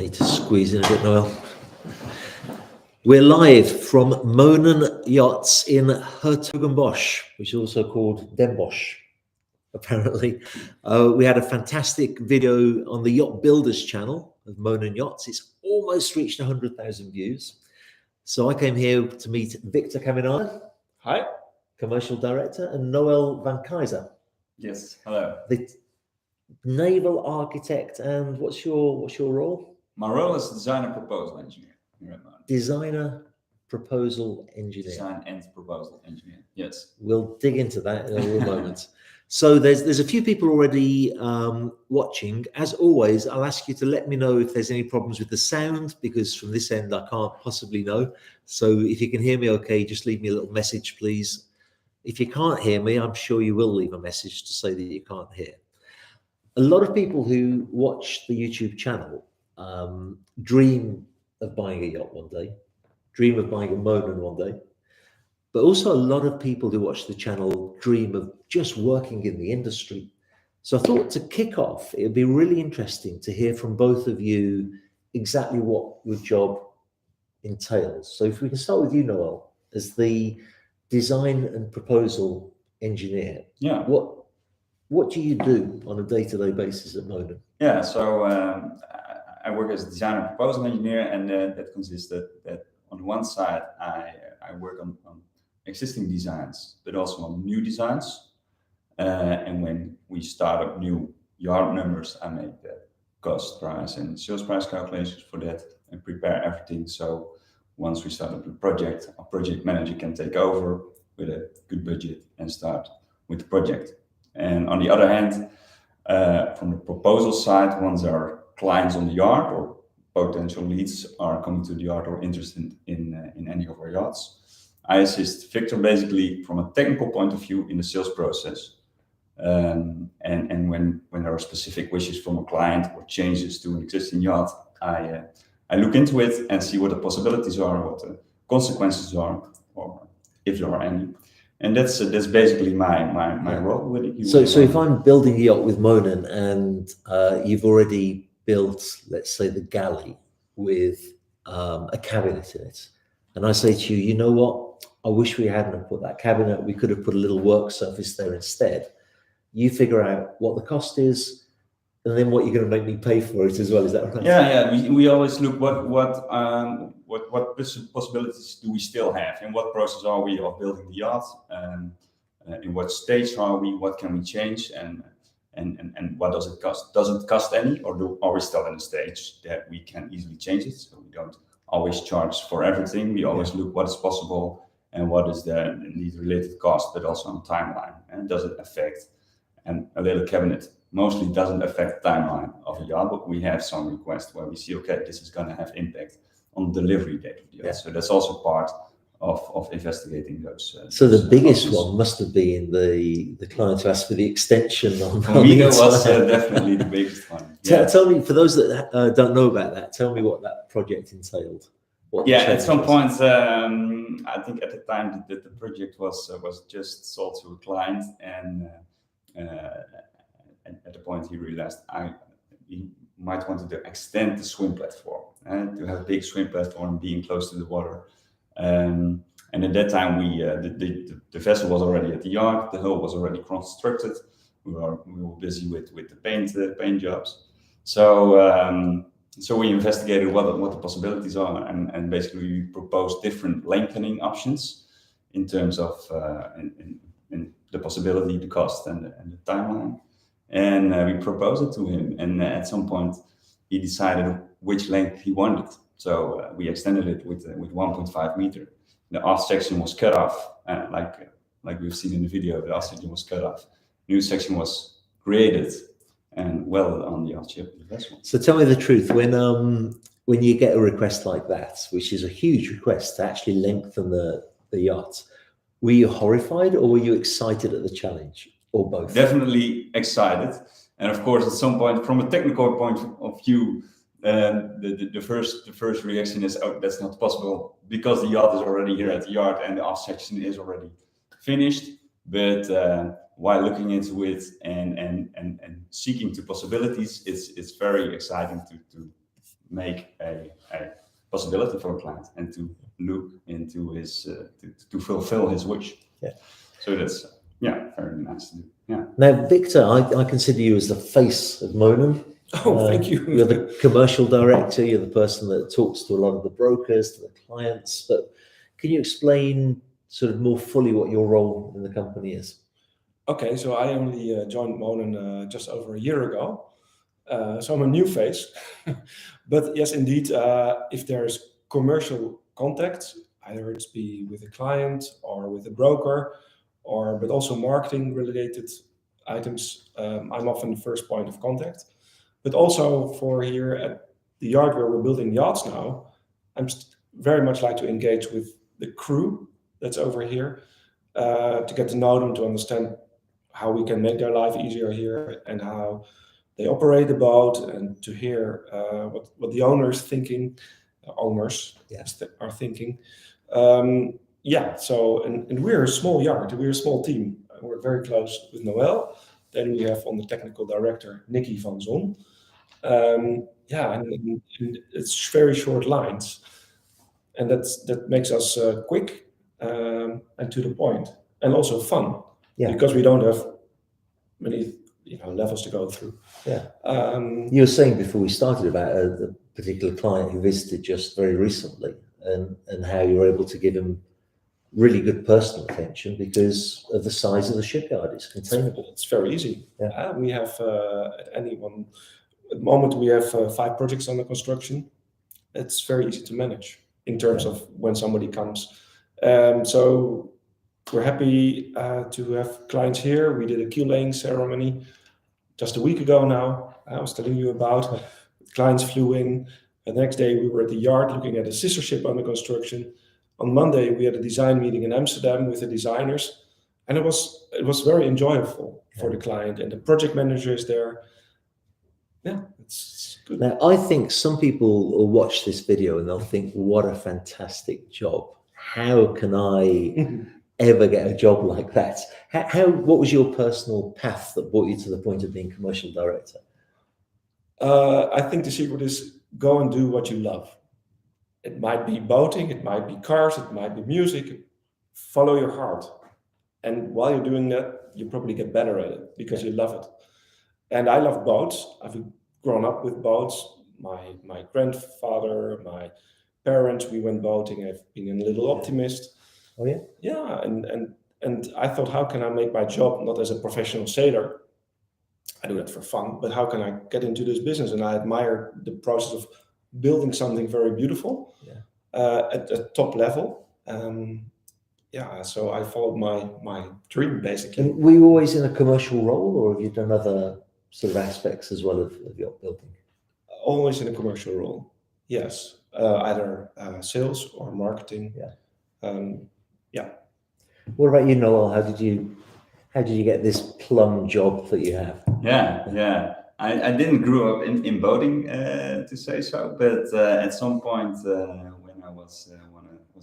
Need to squeeze in a bit, Noel. We're live from Moonen Yachts in Hertogenbosch, which is also called Den Bosch, apparently. We had a fantastic video on the Yacht Builders channel of Moonen Yachts. It's almost reached 100,000 views. So I came here to meet Victor Caminada. Hi. Commercial Director, and Noel van Keizer. Yes, hello. The naval architect, and what's your role? My role is designer proposal engineer here at Moonden. Designer proposal engineer. Design and proposal engineer, yes. We'll dig into that in a little moment. So there's a few people already watching. As always, I'll ask you to let me know if there's any problems with the sound, because from this end I can't possibly know. So if you can hear me okay, just leave me a little message, please. If you can't hear me, I'm sure you will leave a message to say that you can't hear. A lot of people who watch the YouTube channel dream of buying a yacht one day, dream of buying a Moonen one day, but also a lot of people who watch the channel dream of just working in the industry. So I thought to kick off, it would be really interesting to hear from both of you exactly what your job entails. So if we can start with you, Noel, as the design and proposal engineer. Yeah. What do you do on a day-to-day basis at Moonen? Yeah, so I work as a designer proposal engineer, and that consists that on one side I work on existing designs, but also on new designs. And when we start up new yard numbers, I make the cost price and sales price calculations for that and prepare everything. So once we start up the project, our project manager can take over with a good budget and start with the project. And on the other hand, from the proposal side, once our clients on the yard or potential leads are coming to the yard or interested in any of our yachts, I assist Victor basically from a technical point of view in the sales process. And when there are specific wishes from a client or changes to an existing yacht, I look into it and see what the possibilities are, what the consequences are, or if there are any. And that's basically my role with it. So if I'm building a yacht with Moonen and you've already built, let's say, the galley with a cabinet in it, and I say to you, you know what, I wish we hadn't put that cabinet, we could have put a little work surface there instead. You figure out what the cost is, and then what you're going to make me pay for it as well. Is that right? Yeah. We always look what possibilities do we still have, and what process are we of building the yacht, in what stage are we, what can we change, and what does it cost? Does it cost any, or are we still in a stage that we can easily change it? So we don't always charge for everything. We always look what is possible and what is the related cost, but also on timeline, and does it affect. And a little cabinet mostly doesn't affect the timeline of a yacht, but we have some requests where we see, okay, this is going to have impact on the delivery date of the yacht. Yeah. So that's also part of investigating those. So the biggest options. One must have been the client who asked for the extension on. For me, that was definitely the biggest one. Yeah. Tell me, for those that don't know about that, tell me what that project entailed. At some point, I think at the time that the project was just sold to a client, and at the point he realized he might want to extend the swim platform and to have a big swim platform being close to the water. And at that time, the vessel was already at the yard, the hull was already constructed. We were busy with the paint jobs. So we investigated what the possibilities are, and basically we proposed different lengthening options in terms of in the possibility, the cost, and the timeline. And we proposed it to him, and at some point he decided which length he wanted. So we extended it with 1.5 meter. The aft section was cut off, like we've seen in the video. The aft section was cut off. New section was created and welded on the aft ship of the vessel. So tell me the truth, when you get a request like that, which is a huge request to actually lengthen the yacht, were you horrified or were you excited at the challenge, or both? Definitely excited, and of course, at some point, from a technical point of view, the first reaction is, oh, that's not possible because the yacht is already here at the yard and the aft section is already finished. But while looking into it and seeking to possibilities, it's very exciting to make a possibility for a client and to look into his to fulfill his wish. Yeah. So that's very nice to do. Yeah. Now, Victor, I consider you as the face of Moonen. Oh, thank you. You're the commercial director. You're the person that talks to a lot of the brokers, to the clients. But can you explain sort of more fully what your role in the company is? Okay, so I only joined Moonen just over a year ago. So I'm a new face. But yes, indeed, if there's commercial contact, either it's be with a client or with a broker, but also marketing related items, I'm often the first point of contact. But also for here at the yard where we're building yachts now, I'm very much like to engage with the crew that's over here, to get to know them, to understand how we can make their life easier here and how they operate the boat, and to hear what the owners thinking, are thinking. So and we're a small yard, we're a small team. We're very close with Noel. Then we have on the technical director Nicky van Zon. And it's very short lines, and that makes us quick and to the point, and also fun. Yeah. Because we don't have many levels to go through. Yeah. You were saying before we started about a particular client who visited just very recently, and how you were able to give him really good personal attention because of the size of the shipyard. It's containable. It's very easy. Yeah. We have at the moment we have 5 projects under construction. It's very easy to manage in terms of when somebody comes. So we're happy to have clients here. We did a keel laying ceremony just a week ago now. I was telling you about. Clients flew in. The next day we were at the yard looking at a sister ship under construction. On Monday we had a design meeting in Amsterdam with the designers, and it was very enjoyable for the client, and the project manager is there. Yeah, it's good. Now, I think some people will watch this video and they'll think, what a fantastic job. How can I ever get a job like that? What was your personal path that brought you to the point of being commercial director? I think the secret is go and do what you love. It might be boating, it might be cars, it might be music. Follow your heart. And while you're doing that, you probably get better at it because you love it. And I love boats. I've grown up with boats. My grandfather, my parents, we went boating. I've been a little optimist. Oh yeah? Yeah, and I thought, how can I make my job not as a professional sailor? I do that for fun, but how can I get into this business? And I admire the process of building something very beautiful at a top level. So I followed my dream, basically. And were you always in a commercial role, or have you done other sort of aspects as well of yacht building? Always in a commercial role, yes. Either sales or marketing. What about you, Noel? How did you get this plum job that you have? I didn't grow up in boating, to say so, but at some point when I was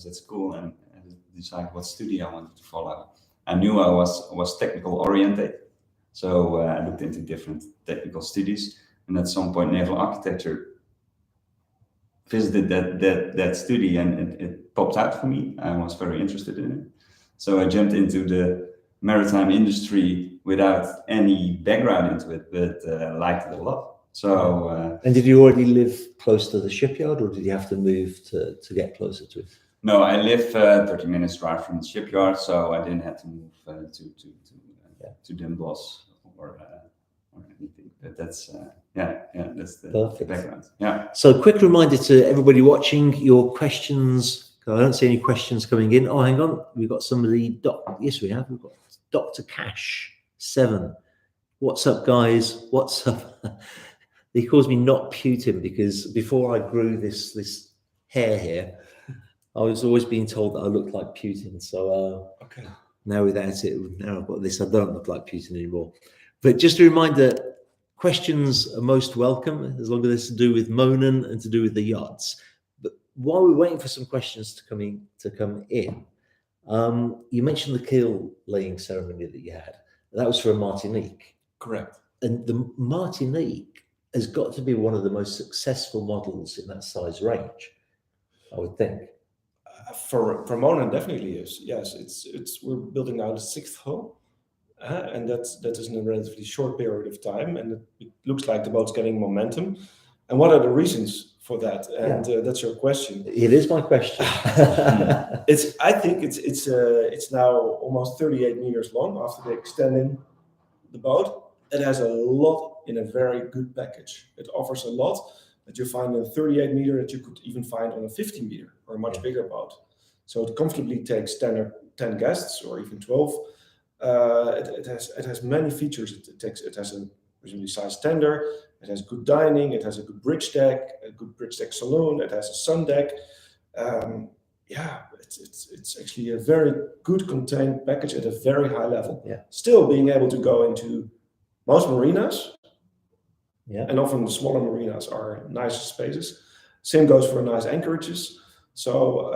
at school and decided what study I wanted to follow, I knew I was technical oriented, so I looked into different technical studies, and at some point naval architecture visited that study, and it popped out for me. I was very interested in it, so I jumped into the maritime industry without any background into it, but liked it a lot. So. And did you already live close to the shipyard, or did you have to move to get closer to it? No, I live 30 minutes drive from the shipyard, so I didn't have to move to Den Bosch or anything. But that's that's the Perfect. background. Yeah. So, quick reminder to everybody watching: your questions. I don't see any questions coming in. Oh, hang on, we've got somebody. Yes, we have. We've got Dr. Cash 7. What's up, guys? What's up? He calls me not Putin because before I grew this hair here, I was always being told that I looked like Putin. So now without it, now I've got this, I don't look like Putin anymore. But just a reminder, questions are most welcome as long as it's to do with Moonen and to do with the yachts. But while we're waiting for some questions to come in, you mentioned the keel laying ceremony that you had. That was for a Martinique. Correct. And the Martinique, has got to be one of the most successful models in that size range, I would think. For Moonen definitely is. Yes, it's we're building now the 6th hull, and that is in a relatively short period of time, and it looks like the boat's getting momentum. And what are the reasons for that? And that's your question. It is my question. I think it's now almost 38 meters long after they extending the boat. It has a lot in a very good package. It offers a lot that you find in a 38 meter that you could even find on a 50 meter or a much bigger boat. So it comfortably takes 10 or 10 guests or even 12. It has many features. It has a reasonably sized tender. It has good dining. It has a good bridge deck, a good bridge deck saloon. It has a sun deck. It's actually a very good contained package at a very high level. Yeah. Still being able to go into most marinas. Yeah. And often the smaller marinas are nicer spaces. Same goes for nice anchorages. So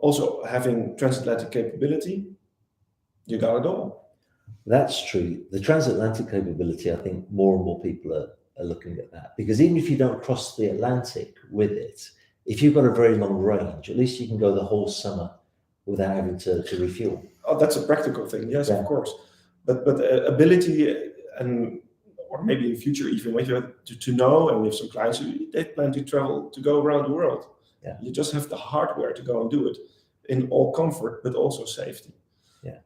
also having transatlantic capability, you got it all. That's true. The transatlantic capability, I think more and more people are looking at that, because even if you don't cross the Atlantic with it, if you've got a very long range, at least you can go the whole summer without having to refuel. Oh, that's a practical thing. Yes, Yeah. of course. But ability and or maybe in future even when you have to know, and we have some clients who they plan to travel to go around the world. Yeah. You just have the hardware to go and do it in all comfort, but also safety. Yeah.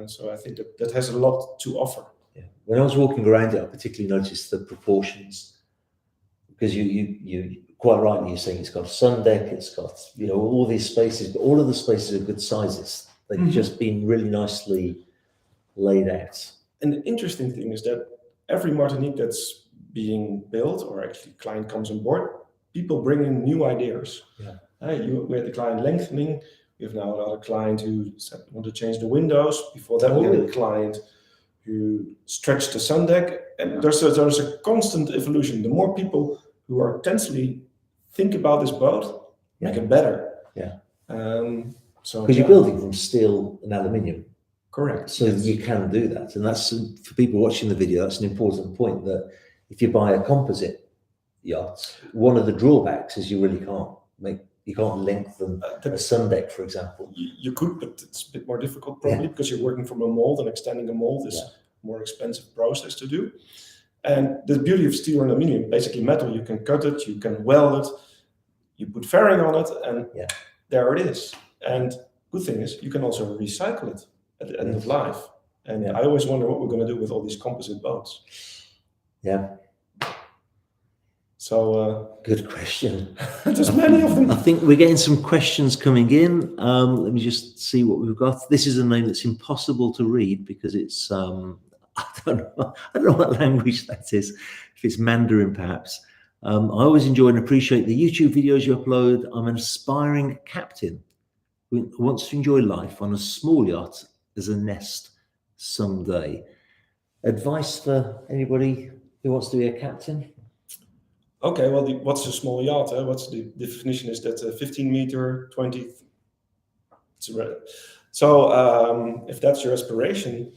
So I think that has a lot to offer. Yeah. When I was walking around it, I particularly noticed the proportions, because you quite rightly you're saying it's got a sun deck, it's got all these spaces, but all of the spaces are good sizes. They've just been really nicely laid out. And the interesting thing is that every Martinique that's being built, or actually client comes on board, people bring in new ideas. Yeah. We had the client lengthening. We have now another client who said want to change the windows. Before that, we had a client who stretched the sun deck. And there's a constant evolution. The more people who are intensely think about this boat, make it better. Yeah. Because you're building from steel and aluminium. Correct. So you can do that. And that's, for people watching the video, that's an important point, that if you buy a composite yacht, one of the drawbacks is you really can't lengthen a sun deck, for example. You could, but it's a bit more difficult probably because you're working from a mold, and extending a mold is a more expensive process to do. And the beauty of steel and aluminium, basically metal, you can cut it, you can weld it, you put fairing on it, and there it is. And good thing is you can also recycle it at the end of life. And I always wonder what we're going to do with all these composite boats. Yeah. So good question. There's many of them. I think we're getting some questions coming in. Let me just see what we've got. This is a name that's impossible to read because it's I don't know what language that is. If it's Mandarin, perhaps. I always enjoy and appreciate the YouTube videos you upload. I'm an aspiring captain who wants to enjoy life on a small yacht as a nest someday. Advice for anybody who wants to be a captain? Okay, well, what's a small yacht? What's the definition? Is that 15 meter, 20? So if that's your aspiration,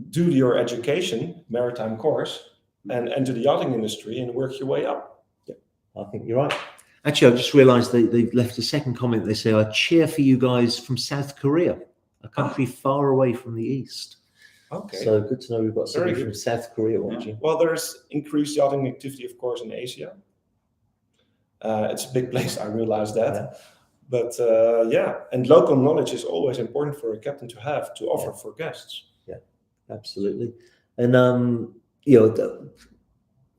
do your education, maritime course, and enter the yachting industry and work your way up. Yeah, I think you're right. Actually, I just realized they've left a second comment. They say, I cheer for you guys from South Korea, a country far away from the East. Okay. So good to know we've got somebody from South Korea watching. Yeah. Well, there's increased yachting activity, of course, in Asia. It's a big place, I realize that. Yeah. But and local knowledge is always important for a captain to have, to offer for guests. Yeah, absolutely. And,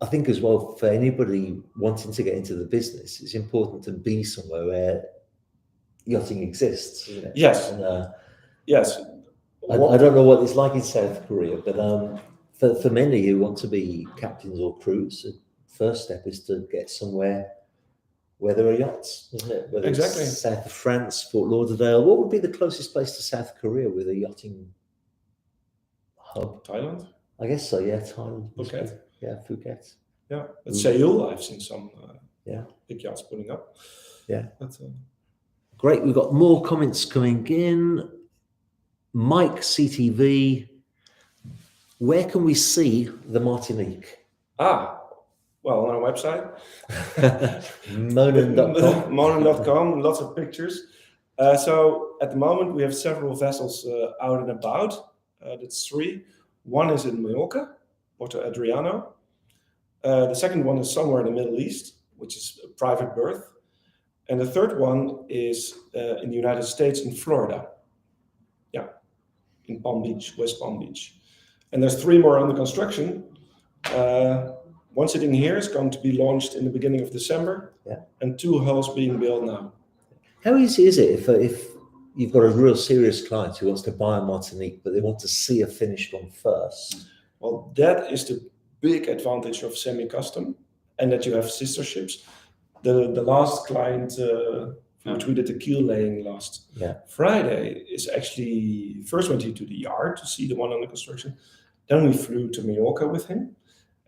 I think as well, for anybody wanting to get into the business, it's important to be somewhere where yachting exists, isn't it? Yes. And, yes. I don't know what it's like in South Korea, but for many who want to be captains or crews, the first step is to get somewhere where there are yachts, isn't it? Whether exactly. It's south of France, Fort Lauderdale. What would be the closest place to South Korea with a yachting hub? Thailand? I guess so, yeah. Thailand. Phuket. Yeah, Phuket. Yeah, at Seoul, I've seen some big yachts putting up. Yeah. But, great. We've got more comments coming in. Mike CTV, where can we see the Martinique? well, on our website. Moonen.com. Moonen.com, lots of pictures. So at the moment we have several vessels out and about. That's 3. One is in Mallorca, Porto Adriano. The second one is somewhere in the Middle East, which is a private berth. And the third one is in the United States, in Florida. Yeah, in Palm Beach, West Palm Beach. And there's 3 more under construction. One sitting here is going to be launched in the beginning of December, and 2 hulls being built now. How easy is it if you've got a real serious client who wants to buy a Martinique, but they want to see a finished one first? Well, that is the big advantage of semi-custom, and that you have sister ships. The last client, which we did the keel laying last Friday, is actually first went to the yard to see the one under construction. Then we flew to Mallorca with him,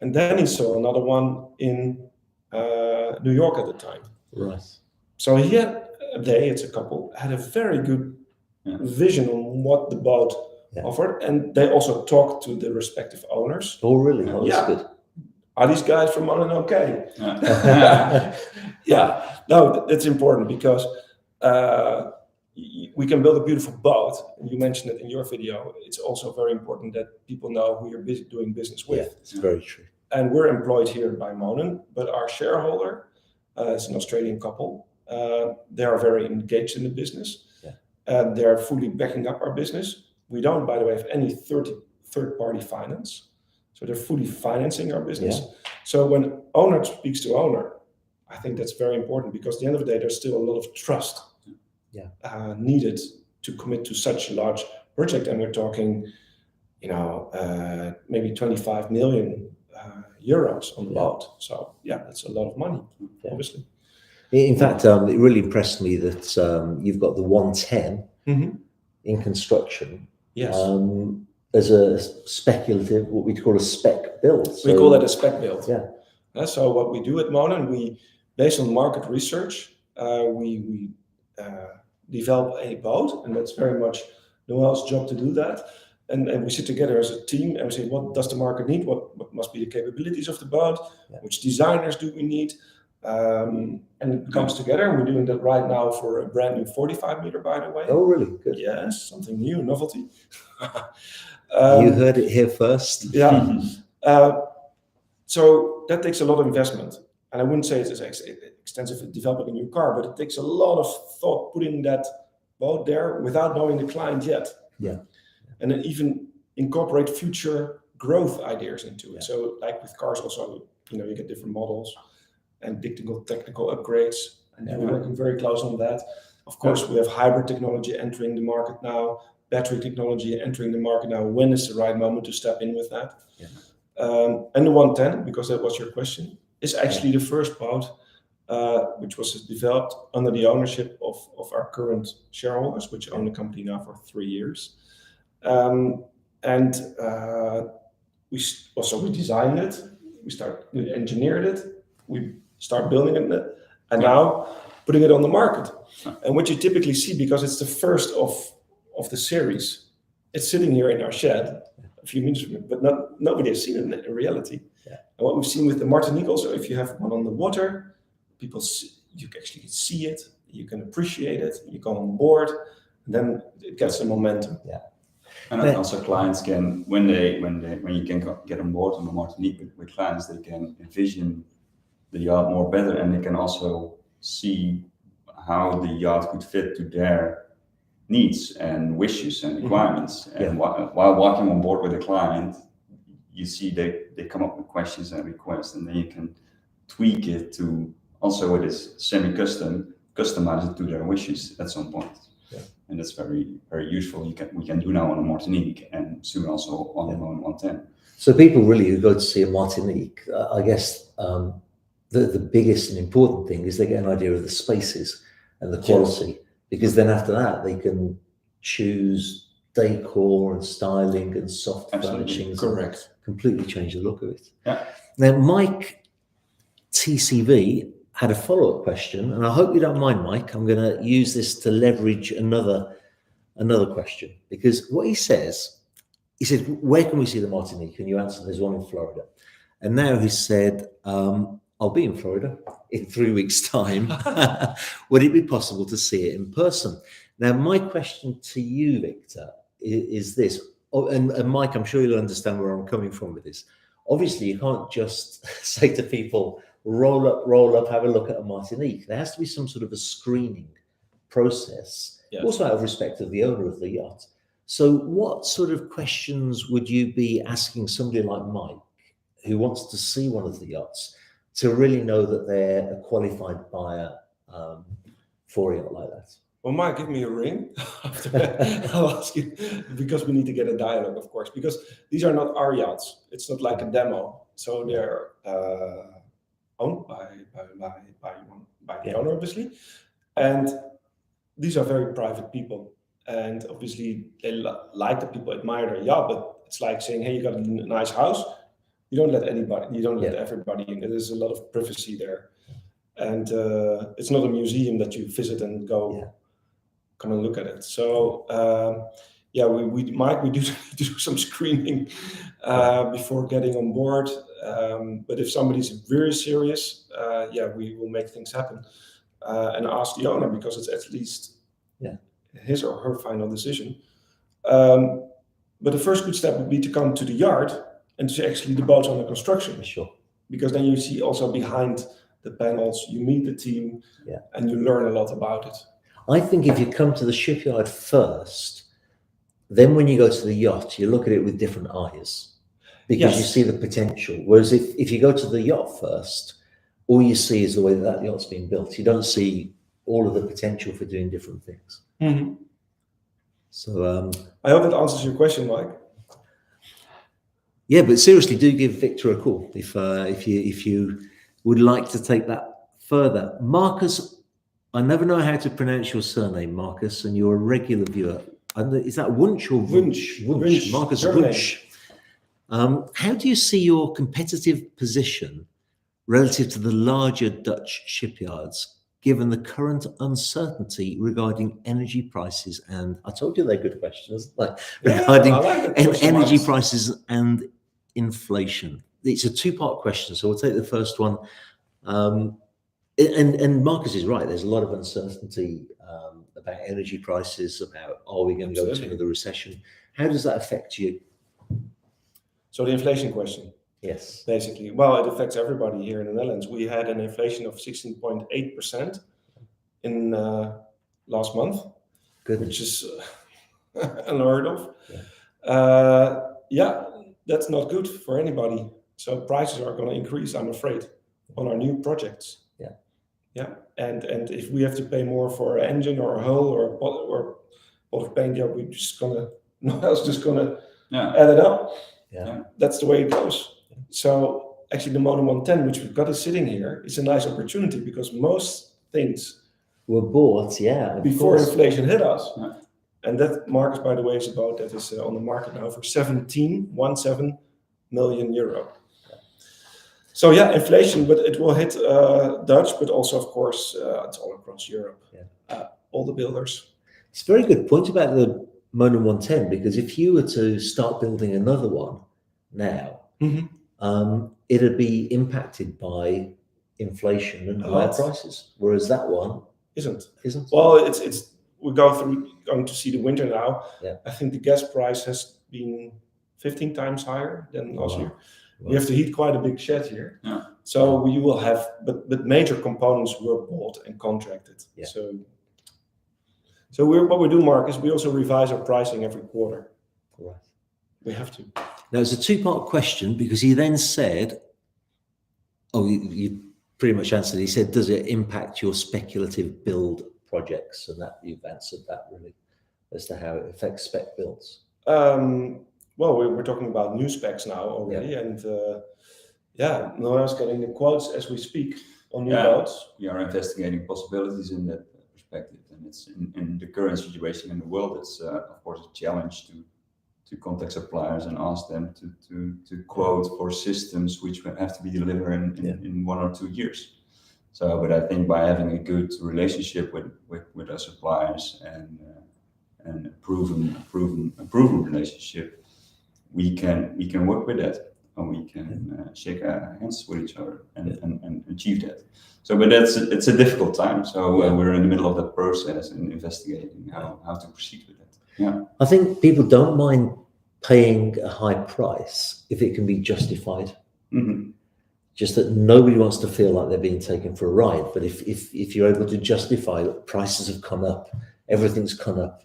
and then he saw another one in New York at the time. Right. So he had it's a couple, had a very good vision on what the boat offered, and they also talked to the respective owners. Oh, really? Oh, that's good. Are these guys from Moonen okay? No, that's important because we can build a beautiful boat. And you mentioned it in your video. It's also very important that people know who you're doing business with. Yeah, it's very true. And we're employed here by Moonen, but our shareholder is an Australian couple. They are very engaged in the business. And they're fully backing up our business. We don't, by the way, have any third-party finance. So they're fully financing our business. So when owner speaks to owner, I think that's very important because at the end of the day, there's still a lot of trust needed to commit to such a large project. And we're talking, maybe 25 million euros on the boat. So that's a lot of money, obviously. In fact, it really impressed me that you've got the 110 in construction. Yes. As a speculative, what we call a spec build. We call that a spec build. Yeah. So what we do at Moonen, based on market research, we develop a boat, and that's very much Noel's job to do that. And we sit together as a team and we say, what does the market need? What must be the capabilities of the boat? Which designers do we need? And it comes together, and we're doing that right now for a brand new 45 meter, by the way. Oh, really? Good. Yes, something new, novelty. You heard it here first. So that takes a lot of investment, and I wouldn't say it's extensive developing a new car, but it takes a lot of thought putting that boat there without knowing the client yet. And then even incorporate future growth ideas into it. So like with cars also, you get different models and technical upgrades, and we're working very close on that. Of course, we have hybrid technology entering the market now, battery technology entering the market now. When is the right moment to step in with that? And the 110, because that was your question, is actually the first boat which was developed under the ownership of our current shareholders, which own the company now for 3 years. We designed it, we engineered it, we start building it, and now putting it on the market. And what you typically see, because it's the first of the series, it's sitting here in our shed a few minutes from it, but nobody has seen it in reality. And what we've seen with the Martinique also, if you have one on the water, you actually see it, you can appreciate it, you go on board, and then it gets the momentum. And also clients can, when you can get on board on the Martinique with clients, they can envision the yacht more better, and they can also see how the yacht could fit to their needs and wishes and requirements. And while walking on board with a client, you see they come up with questions and requests, and then you can tweak it to also it is semi-custom, customize it to their wishes at some point. And that's very, very useful. We can do now on a Martinique, and soon also on the Moonen 110. So people really who go to see a Martinique, I guess the biggest and important thing is they get an idea of the spaces and the quality, because then after that they can choose decor and styling and soft furnishings. Correct. Completely change the look of it. Now, Mike TCV had a follow-up question, and I hope you don't mind, Mike. I'm going to use this to leverage another question, because what he said, where can we see the Martinique? And you answered, there's one in Florida. and now he said, I'll be in Florida in 3 weeks' time. Would it be possible to see it in person? Now, my question to you, Victor, is this. Oh, and Mike, I'm sure you'll understand where I'm coming from with this. Obviously, you can't just say to people, roll up, have a look at a Martinique. There has to be some sort of a screening process, Yes. also out of respect of the owner of the yacht. So what sort of questions would you be asking somebody like Mike, who wants to see one of the yachts, to really know that they're a qualified buyer for a yacht like that? Well, Mike, give me a ring. After that, I'll ask you, because we need to get a dialogue, of course, because these are not our yachts. It's not like a demo. So they're owned by the owner, obviously. And these are very private people. And obviously, they like that people admire their yacht, but it's like saying, hey, you got a nice house. You don't let anybody, you don't let everybody in. There's a lot of privacy there. And it's not a museum that you visit and go come and look at it. So we do do some screening before getting on board. But if somebody's very serious, we will make things happen and ask the owner, because it's at least his or her final decision. But the first good step would be to come to the yard and to see actually the boats under construction. Sure. Because then you see also behind the panels, you meet the team, and you learn a lot about it. I think if you come to the shipyard first, then when you go to the yacht, you look at it with different eyes, because you see the potential. Whereas if you go to the yacht first, all you see is the way that yacht's been built. You don't see all of the potential for doing different things. Mm-hmm. So I hope that answers your question, Mike. Yeah, but seriously, do give Victor a call if you would like to take that further. Marcus, I never know how to pronounce your surname, Marcus, and you're a regular viewer. Is that Wunsch or Wunsch? Wunsch. Marcus German Wunsch. How do you see your competitive position relative to the larger Dutch shipyards, given the current uncertainty regarding energy prices? And I told you they're good questions, regarding energy prices and inflation. It's a two-part question, so we'll take the first one. And Marcus is right. There's a lot of uncertainty about energy prices, about are we going to go into another recession? How does that affect you? So the inflation question. Yes. Basically, well, it affects everybody here in the Netherlands. We had an inflation of 16.8% in last month, which is unheard of. That's not good for anybody. So prices are going to increase, I'm afraid, on our new projects. And if we have to pay more for an engine or a hull or a pot of paint, we're just gonna, no one else just gonna add it up. That's the way it goes. So actually the Moonen 110, which we've got sitting here, is a nice opportunity, because most things were bought before inflation hit us. And that, Marcus, by the way, is on the market now for 17 million euro. So inflation, but it will hit Dutch, but also, of course, it's all across Europe. All the builders. It's a very good point about the Moonen 110, because if you were to start building another one now, it'd be impacted by inflation and higher prices, whereas that one isn't. Well, we're going to see the winter now. I think the gas price has been 15 times higher than last year. We have to heat quite a big shed here. So we will have, but major components were bought and contracted. So what we do, Mark, is we also revise our pricing every quarter. Right. We have to. Now, it's a two-part question, because he then said, you pretty much answered. He said, does it impact your speculative build projects? And that you've answered that, really, as to how it affects spec builds. Well, we're talking about new specs now already, and no one's getting the quotes as we speak on new boats. We are investigating possibilities in that perspective, and it's in the current situation in the world. It's of course a challenge to contact suppliers and ask them to quote for systems which have to be delivered in 1 or 2 years. So, but I think by having a good relationship with our suppliers and a proven relationship, we can work with that. and we can shake hands with each other and achieve that. So, but it's a difficult time. So we're in the middle of that process and investigating how to proceed with it. Yeah, I think people don't mind paying a high price if it can be justified. mm-hmm. Just that nobody wants to feel like they're being taken for a ride. But if you're able to justify that prices have gone up, everything's gone up,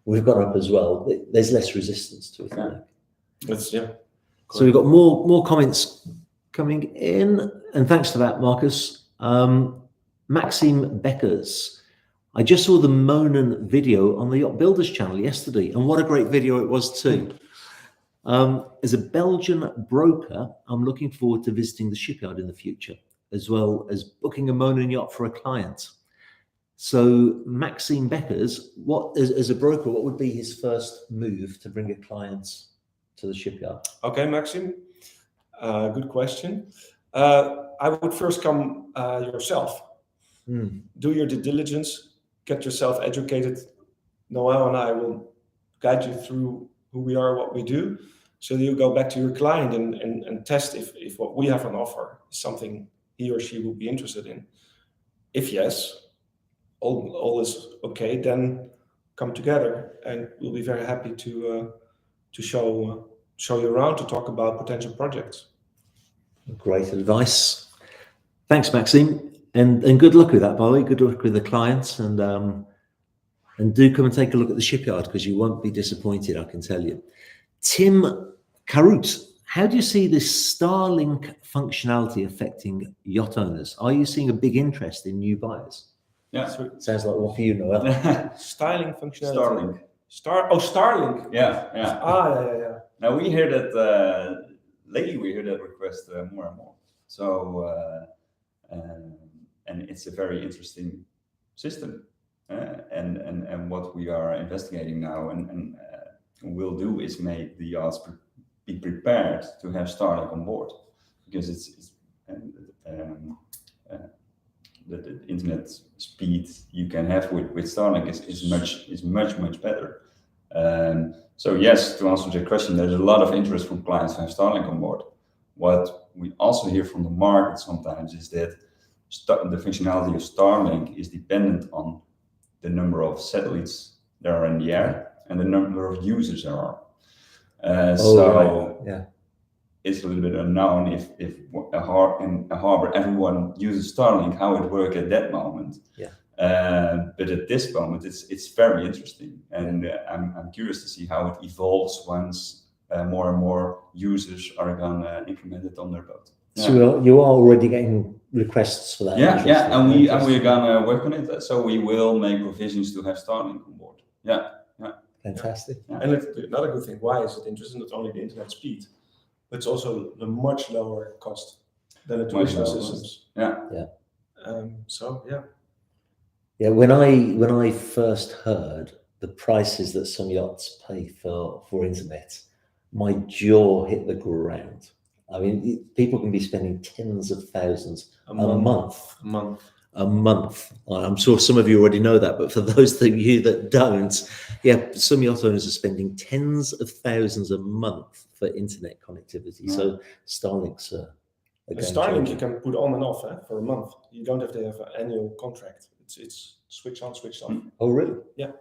we've gone up as well, there's less resistance to it. That's So we've got more comments coming in, and thanks for that, Marcus. Maxime Beckers. I just saw the Moonen video on the Yacht Builders channel yesterday, and what a great video it was too. As a Belgian broker, I'm looking forward to visiting the shipyard in the future, as well as booking a Moonen yacht for a client. So Maxime Beckers, as a broker, what would be his first move to bring a client to the shipyard? Okay, Maxime, good question. I would first come yourself. Do your due diligence, get yourself educated. Noel and I will guide you through who we are, what we do. So you go back to your client and test if what we have on offer is something he or she will be interested in. If yes, all is okay, then come together and we'll be very happy to show you around, to talk about potential projects. Great advice. Thanks, Maxime. And good luck with that, by the way. Good luck with the clients, and do come and take a look at the shipyard, because you won't be disappointed, I can tell you. Tim Carut, how do you see this Starlink functionality affecting yacht owners? Are you seeing a big interest in new buyers? Yeah. Sounds like one for you, Noel. Styling functionality. Starlink. Yeah. Yeah. Now we hear that lately. We hear that request more and more. So and it's a very interesting system. And what we are investigating now and will do is make the yachts be prepared to have Starlink on board, because the internet speed you can have with Starlink is much better. So yes, to answer your question, there's a lot of interest from clients to have Starlink on board. What we also hear from the market sometimes is that the functionality of Starlink is dependent on the number of satellites that are in the air and the number of users there are. It's a little bit unknown if in a harbor everyone uses Starlink, how it works at that moment. But at this moment, it's very interesting, and I'm curious to see how it evolves once more and more users are gonna implement it on their boat. So you are already getting requests for that. And we're gonna work on it. So we will make provisions to have Starlink on board. Fantastic. And another good thing, why is it interesting? Not only the internet speed, but it's also the much lower cost than the traditional systems. When I first heard the prices that some yachts pay for internet, my jaw hit the ground. I mean, people can be spending tens of thousands a month. I'm sure some of you already know that, but for those of you that don't, some yacht owners are spending tens of thousands a month for internet connectivity. So Starlink's Starlink you can put on and off for a month. You don't have to have an annual contract. It's switch on, switch off. Oh, really? Yeah.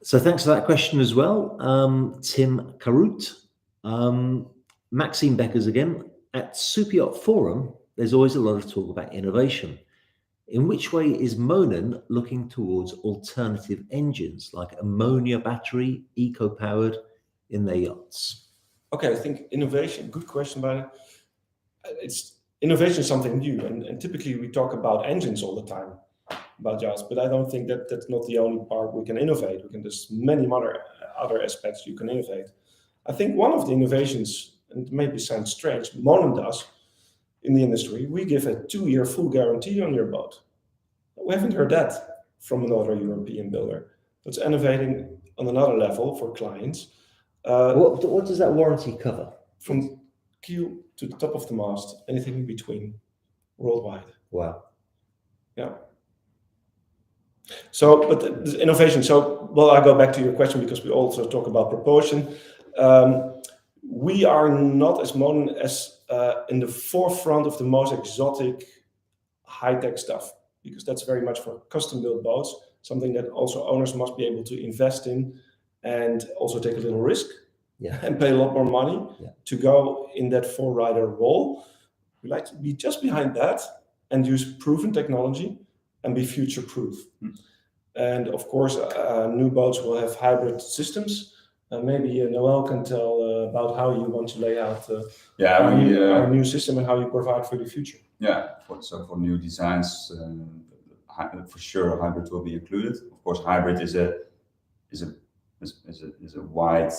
So thanks for that question as well, Tim Carut. Maxime Beckers again. At Super Yacht Forum, there's always a lot of talk about innovation. In which way is Moonen looking towards alternative engines like ammonia battery, eco-powered in their yachts? Okay, I think innovation, good question, but innovation is something new, and typically we talk about engines all the time, about yachts, but I don't think that's not the only part we can innovate. There's many other aspects you can innovate. I think one of the innovations, and it maybe sounds strange, Moonen does in the industry, we give a 2-year full guarantee on your boat. We haven't heard that from another European builder. It's innovating on another level for clients. What does that warranty cover? From keel to the top of the mast, anything in between, worldwide. Wow. Yeah. So, but the innovation. So, I go back to your question because we also talk about proportion. we are not as Moonen as in the forefront of the most exotic high-tech stuff, because that's very much for custom-built boats, something that also owners must be able to invest in and also take a little risk and pay a lot more money to go in that forerider role. We like to be just behind that and use proven technology and be future-proof. And of course, new boats will have hybrid systems. Maybe Noel can tell about how you want to lay out our new system and how you provide for the future. Yeah, for new designs, for sure hybrid will be included. Of course, hybrid is a wide.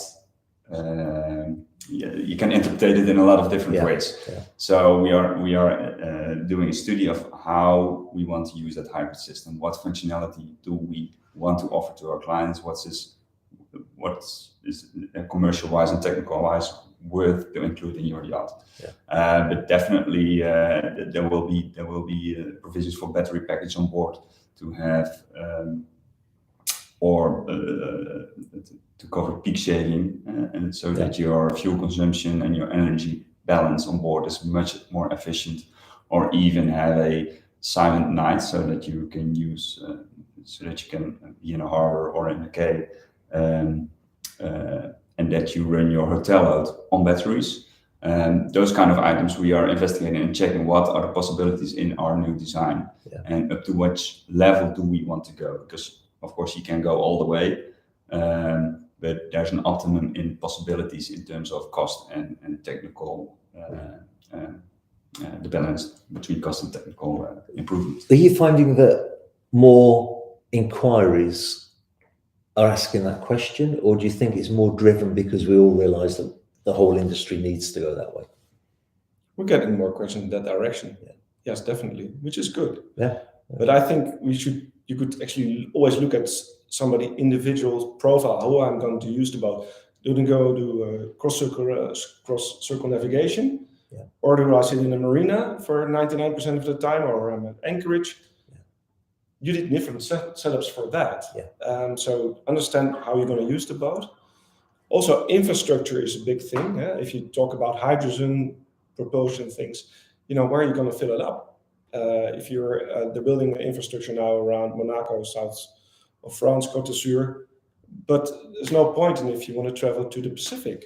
You can interpret it in a lot of different ways. Yeah. So we are doing a study of how we want to use that hybrid system. What functionality do we want to offer to our clients? What is commercial-wise and technical-wise worth to include in your yacht? Yeah. But definitely there will be provisions for battery package on board to have to cover peak shaving, and so that your fuel consumption and your energy balance on board is much more efficient, or even have a silent night so that you can use, so that you can be in a harbor or in a quay, and that you run your hotel out on batteries. Those kind of items we are investigating and checking what are the possibilities in our new design, and up to which level do we want to go, because of course you can go all the way, but there's an optimum in possibilities in terms of cost and technical, the balance between cost and technical improvements. Are you finding that more inquiries are asking that question, or do you think it's more driven because we all realise that the whole industry needs to go that way? We're getting more questions in that direction. Yeah. Yes, definitely, which is good. Yeah. But I think you could actually always look at somebody individual profile, how I'm going to use the boat. Do I go do cross circle navigation, or do I sit in a marina for 99% of the time, or I'm at Anchorage? You need different setups for that. So understand how you're going to use the boat. Also, infrastructure is a big thing. If you talk about hydrogen propulsion things, where are you going to fill it up? If they're building the infrastructure now around Monaco, south of France, Côte d'Azur, but there's no point in if you want to travel to the Pacific.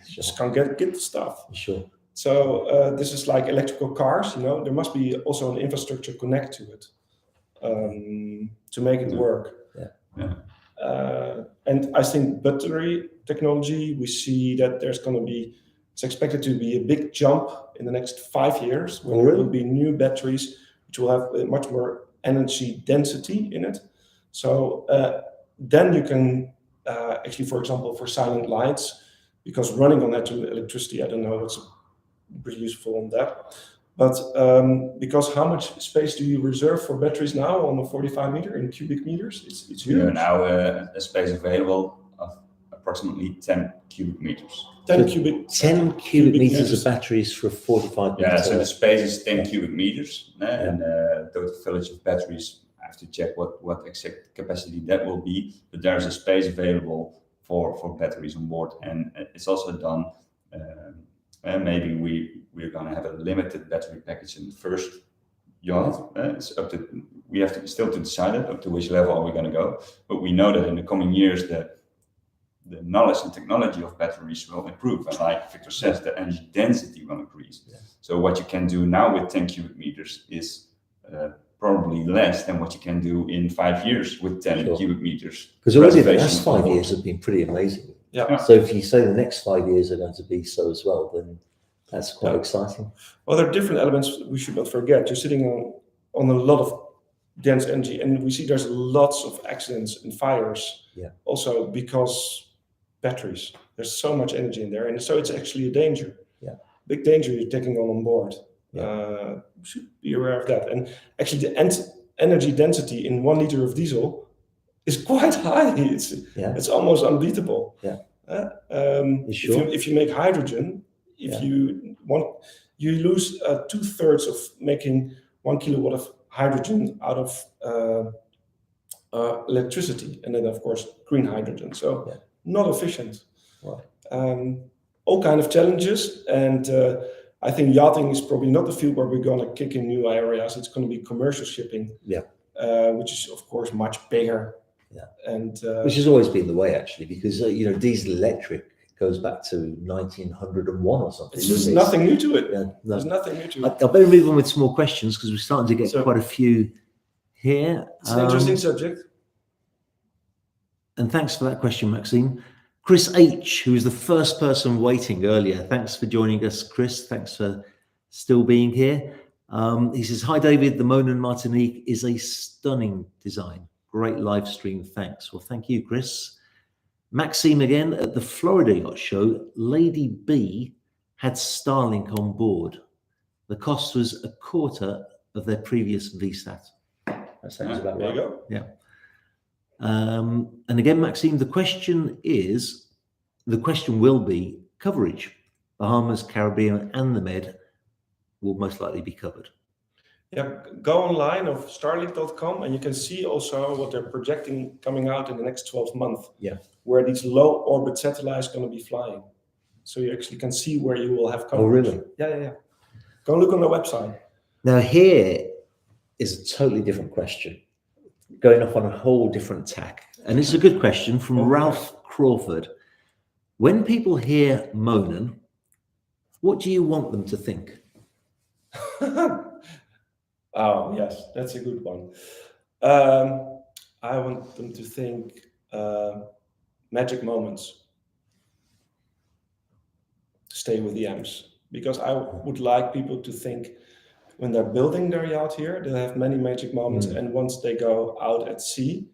Just can't get the stuff. Sure. So this is like electrical cars. There must be also an infrastructure connect to it to make it work. And I think battery technology, we see that it's expected to be a big jump in the next 5 years, when there will be new batteries which will have much more energy density in it. So then you can actually, for example, for silent lights, because running on electricity, I don't know what's pretty useful on that. But because how much space do you reserve for batteries now on the 45 meter in cubic meters? It's huge. Now a space available of approximately 10 cubic meters. 10 cubic meters of batteries for a 45 meter. Yeah, so the space is 10 cubic meters, and total village of batteries. I have to check what exact capacity that will be, but there's a space available for batteries on board, and it's also done. And maybe we're going to have a limited battery package in the first yacht. It's up to, we have to still to decide it, up to which level are we going to go. But we know that in the coming years the knowledge and technology of batteries will improve, and like Victor says, the energy density will increase. So what you can do now with 10 cubic meters is probably less than what you can do in 5 years with 10 cubic meters. Because already the last 5 years have been pretty amazing. So if you say the next 5 years are going to be so as well, then that's quite exciting. Well, there are different elements we should not forget. You're sitting on a lot of dense energy, and we see there's lots of accidents and fires. Also because batteries, there's so much energy in there, and so it's actually a danger. Big danger you're taking on board. You should be aware of that. And actually the energy density in 1 liter of diesel is quite high. It's almost unbeatable. If you make hydrogen, you lose 2/3 of making 1 kilowatt of hydrogen out of electricity, and then of course green hydrogen. So not efficient. all kind of challenges. And I think yachting is probably not the field where we're going to kick in new areas. It's going to be commercial shipping, which is of course much bigger. Yeah, and which has always been the way actually, because diesel electric goes back to 1901 or something. It's nothing new to it. Yeah, no. There's nothing new to it. I better move on with some more questions because we're starting to get quite a few here. It's an interesting subject. And thanks for that question, Maxime. Chris H, who was the first person waiting earlier. Thanks for joining us, Chris. Thanks for still being here. He says, hi, David. The Moonen Martinique is a stunning design. Great live stream. Thanks. Well, thank you, Chris. Maxime again, at the Florida Yacht Show, Lady B had Starlink on board. The cost was a quarter of their previous VSAT. That sounds about right. There you go. Yeah. And again, Maxime, the question will be coverage. Bahamas, Caribbean, and the Med will most likely be covered. Yeah, go online of starlink.com and you can see also what they're projecting coming out in the next 12 months. Yeah. Where these low orbit satellites are going to be flying. So you actually can see where you will have coverage. Oh, really? Yeah. Go look on the website. Now here is a totally different question, going off on a whole different tack. And it's a good question from Ralph Crawford. When people hear Moonen, what do you want them to think? Oh, yes, that's a good one. I want them to think magic moments. Stay with the M's. Because I would like people to think when they're building their yacht here, they'll have many magic moments. And once they go out at sea,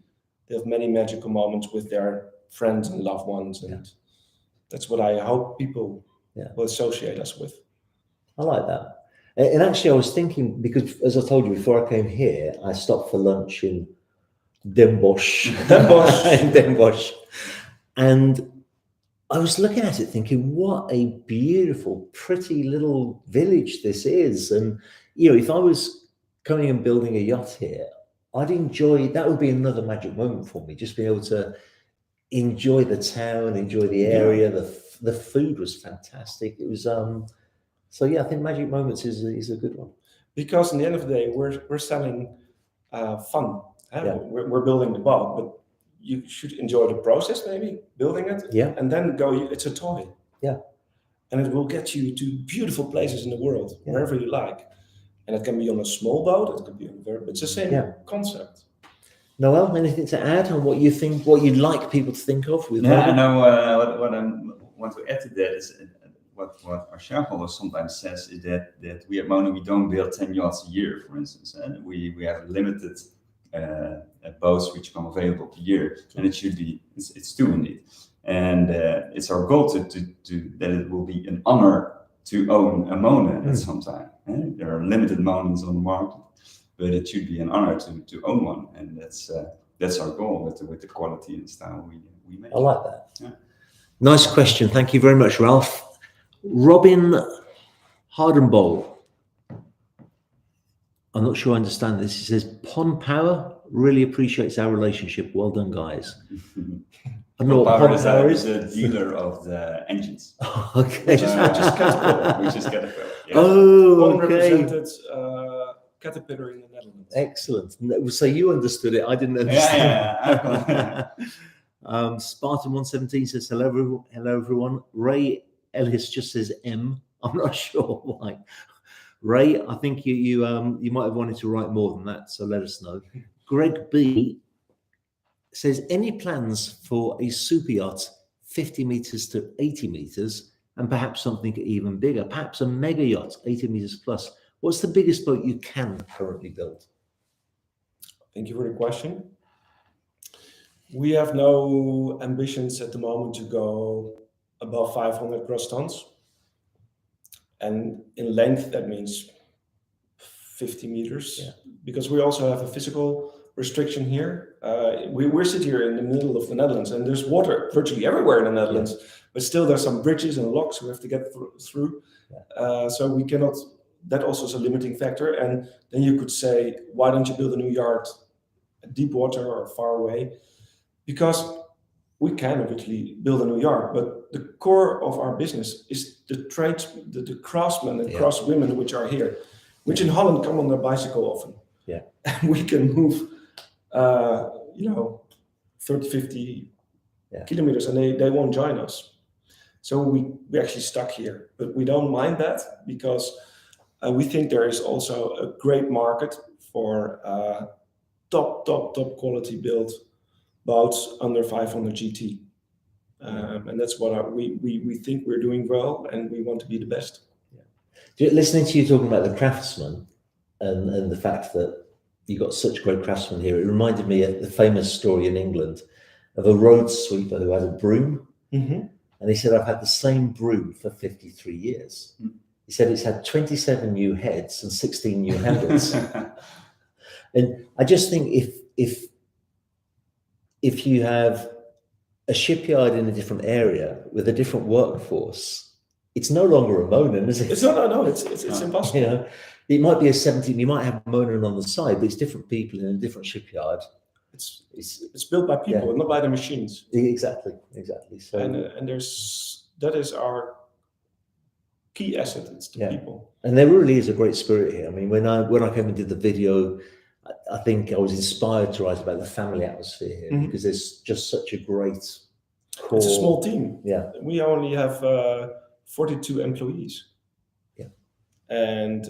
they have many magical moments with their friends and loved ones. And that's what I hope people will associate us with. I like that. And actually, I was thinking, because as I told you before I came here, I stopped for lunch in Den Bosch. And I was looking at it thinking, what a beautiful, pretty little village this is. And, if I was coming and building a yacht here, I'd enjoy, that would be another magic moment for me, just being able to enjoy the town, enjoy the area. The food was fantastic. It was, so yeah, I think magic moments is a good one. Because in the end of the day, we're selling fun. We're building the boat, but you should enjoy the process, maybe building it. Yeah. And then it's a toy. Yeah. And it will get you to beautiful places in the world, wherever you like. And it can be on a small boat. It could be on but it's the same concept. Noel, anything to add on what you think, what you'd like people to think of? With I know what I want to add to that is what our shareholders sometimes says is that we at Moonen, we don't build 10 yachts a year, for instance. And we have limited boats which come available per year. And it should be, it's two indeed. And it's our goal to that it will be an honor to own a Moonen at some time. There are limited Moonens on the market, but it should be an honor to own one. And that's our goal with the quality and style we make. I like that. Yeah. Nice question. Thank you very much, Ralph. Robin Hardenbowl. I'm not sure I understand this. He says, Pond Power really appreciates our relationship. Well done, guys. I know what Pond Power is. The dealer of the engines. Okay. Which is Caterpillar. Yeah. Oh, Pond represented Caterpillar in the Netherlands. Excellent. So you understood it. I didn't understand. Yeah. Spartan 117 says, hello, everyone. Ray Ellis just says M. I'm not sure why. Ray, I think you might have wanted to write more than that, so let us know. Greg B says, any plans for a super yacht 50 meters to 80 meters and perhaps something even bigger, perhaps a mega yacht 80 meters plus? What's the biggest boat you can currently build? Thank you for the question. We have no ambitions at the moment to go above 500 gross tons. And in length, that means 50 meters, because we also have a physical restriction here. We're sitting here in the middle of the Netherlands, and there's water virtually everywhere in the Netherlands, but still there's some bridges and locks we have to get through. So we cannot, that also is a limiting factor. And then you could say, why don't you build a new yard at deep water or far away? Because we can obviously build a new yacht, but the core of our business is the trades, the craftsmen and craftswomen which are here, which in Holland come on their bicycle often. Yeah. And we can move, 30, 50 kilometers, and they won't join us. So we actually stuck here, but we don't mind that because we think there is also a great market for top quality built boats under 500 GT. And that's what we think we're doing well, and we want to be the best. Yeah. Listening to you talking about the craftsmen and the fact that you got such great craftsmen here, it reminded me of the famous story in England of a road sweeper who had a broom. Mm-hmm. And he said, I've had the same broom for 53 years. Mm. He said it's had 27 new heads and 16 new handles. And I just think if you have a shipyard in a different area with a different workforce, it's no longer a Moonen, is it? It's no, it's impossible. You know, it might be a 17, you might have Moonen on the side, but it's different people in a different shipyard. It's built by people, not by the machines. Exactly. So and that is our key asset. It's the people. And there really is a great spirit here. I mean, when I came and did the video, I think I was inspired to write about the family atmosphere here because there's just such a great core. It's a small team. Yeah, we only have 42 employees. Yeah, and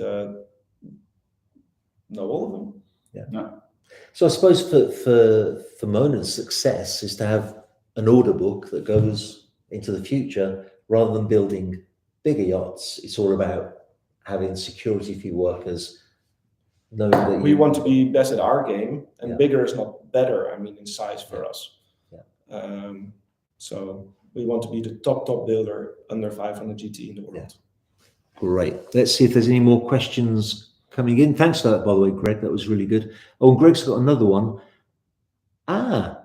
not all of them. Yeah. No. So I suppose for Moonen's success is to have an order book that goes into the future rather than building bigger yachts. It's all about having security for your workers. Knowing that we want to be best at our game, and bigger is not better. I mean, in size for us. Yeah. So we want to be the top builder under 500 GT in the world. Yeah. Great. Let's see if there's any more questions coming in. Thanks for that, by the way, Greg. That was really good. Oh, and Greg's got another one. A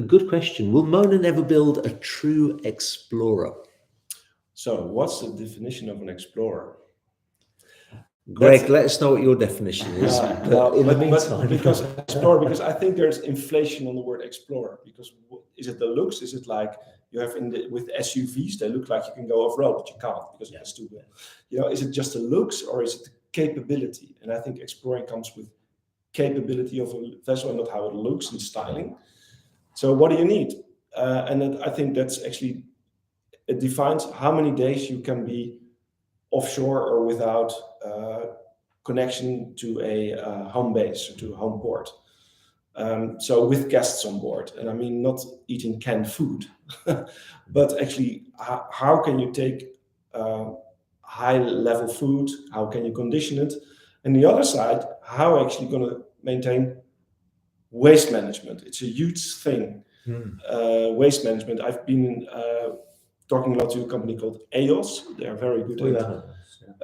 good question. Will Moonen ever build a true explorer? So what's the definition of an explorer? Greg, let us know what your definition is. Because I think there's inflation on the word explorer. Because is it the looks? Is it like you have with SUVs, they look like you can go off-road, but you can't because it has to. Is it just the looks or is it the capability? And I think exploring comes with capability of a vessel and not how it looks and styling. So what do you need? And I think that's actually, it defines how many days you can be offshore or without connection to a home base or to a home port. So with guests on board, and I mean not eating canned food, but actually how can you take high level food, how can you condition it? And the other side, how actually going to maintain waste management. It's a huge thing, waste management. I've been talking a lot to a company called EOS. They are very good at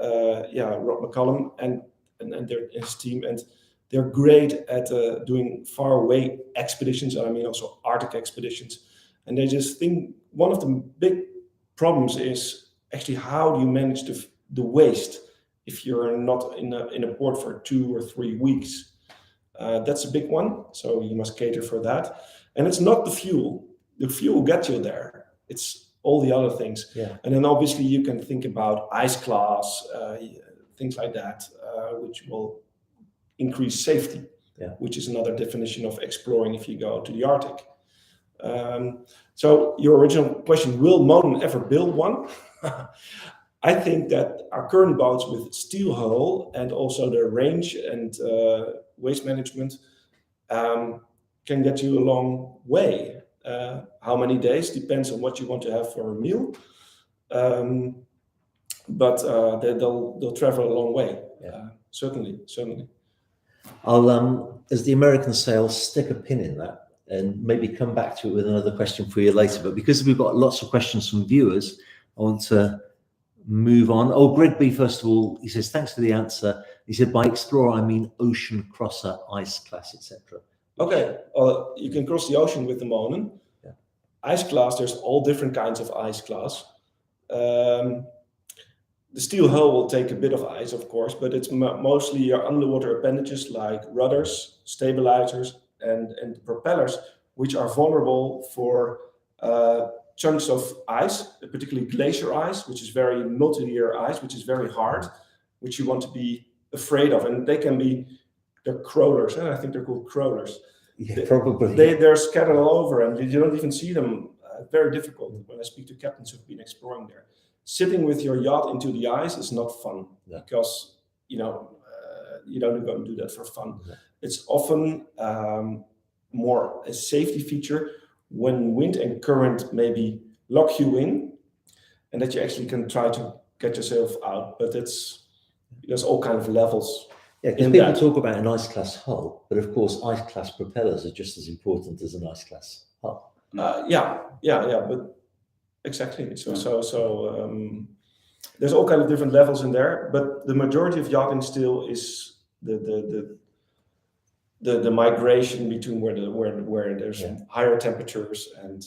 Rob McCallum and his team, and they're great at doing far away expeditions, and I mean also Arctic expeditions. And they just think one of the big problems is actually how do you manage the waste if you're not in a port for 2 or 3 weeks. That's a big one, so you must cater for that. And it's not the fuel. The fuel will get you there. It's all the other things. Yeah. And then obviously you can think about ice class, things like that, which will increase safety, which is another definition of exploring if you go to the Arctic. So your original question, will Moonen ever build one? I think that our current boats with steel hull and also the range and waste management can get you a long way. How many days depends on what you want to have for a meal, but they'll travel a long way. Certainly. I'll, as the Americans say, I'll stick a pin in that and maybe come back to it with another question for you later. But because we've got lots of questions from viewers, I want to move on. Oh, Greg B, first of all, he says, thanks for the answer. He said, by explorer, I mean ocean crosser, ice class, etc. Okay, well, you can cross the ocean with the Moonen. Yeah. Ice class, there's all different kinds of ice class. The steel hull will take a bit of ice, of course, but it's mostly your underwater appendages like rudders, stabilizers, and propellers, which are vulnerable for chunks of ice, particularly glacier ice, which is very multi-year ice, which is very hard, which you want to be afraid of. And they're crawlers. I think they're called crawlers. Yeah, probably. They're scattered all over, and you don't even see them. Very difficult when I speak to captains who've been exploring there. Sitting with your yacht into the ice is not fun, because you don't go and do that for fun. Yeah. It's often more a safety feature when wind and current maybe lock you in, and that you actually can try to get yourself out. But there's all kinds of levels. Yeah, because people talk about an ice class hull, but of course ice class propellers are just as important as an ice class hull. But exactly. So there's all kinds of different levels in there, but the majority of yachting still is the migration between where there's higher temperatures and.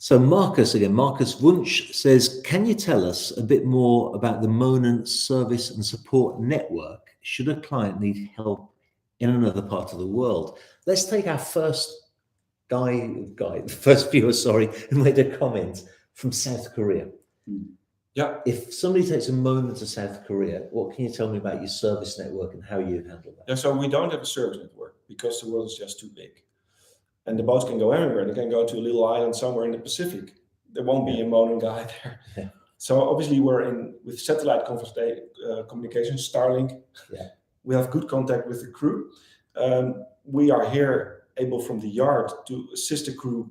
So Marcus Wunsch says, can you tell us a bit more about the Moonen service and support network should a client need help in another part of the world? Let's take our first viewer, who made a comment from South Korea. Yeah. If somebody takes a Moonen to South Korea, what can you tell me about your service network and how you handle that? Yeah, so we don't have a service network because the world is just too big. And the boats can go anywhere. They can go to a little island somewhere in the Pacific. There won't be a Moonen guy there. Yeah. So obviously we're with satellite communication, Starlink. Yeah. We have good contact with the crew. We are here able from the yard to assist the crew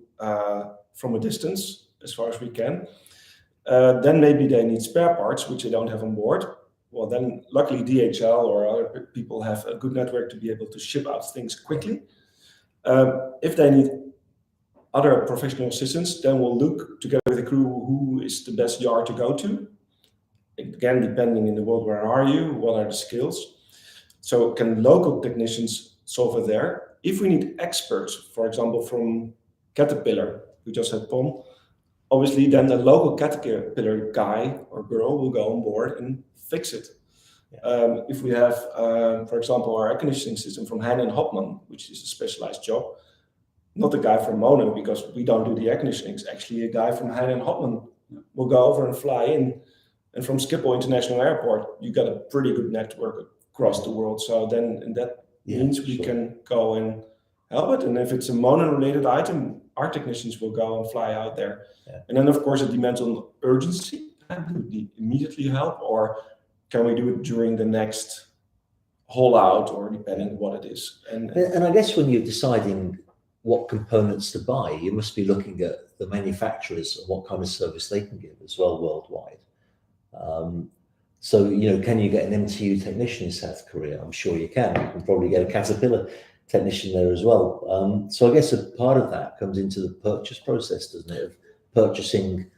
from a distance as far as we can. Then maybe they need spare parts, which they don't have on board. Well, then luckily DHL or other people have a good network to be able to ship out things quickly. If they need other professional assistance, then we'll look together with the crew who is the best yard to go to. Again, depending in the world, where are you? What are the skills? So can local technicians solve it there? If we need experts, for example, from Caterpillar, we just had Pom, obviously then the local Caterpillar guy or girl will go on board and fix it. Yeah. If we have, for example, our air conditioning system from Hein & Hopman, which is a specialized job, not the guy from Moonen, because we don't do the air conditioning. It's actually a guy from Hein & Hopman will go over and fly in. And from Schiphol International Airport, you got a pretty good network across the world. So then in that means we can go and help it. And if it's a Moonen related item, our technicians will go and fly out there. Yeah. And then of course it depends on urgency. Do we immediately help, or can we do it during the next haul out, or depending on what it is? And I guess when you're deciding what components to buy, you must be looking at the manufacturers and what kind of service they can give as well worldwide. So, can you get an MTU technician in South Korea? I'm sure you can. You can probably get a Caterpillar technician there as well. So I guess a part of that comes into the purchase process, doesn't it? Of purchasing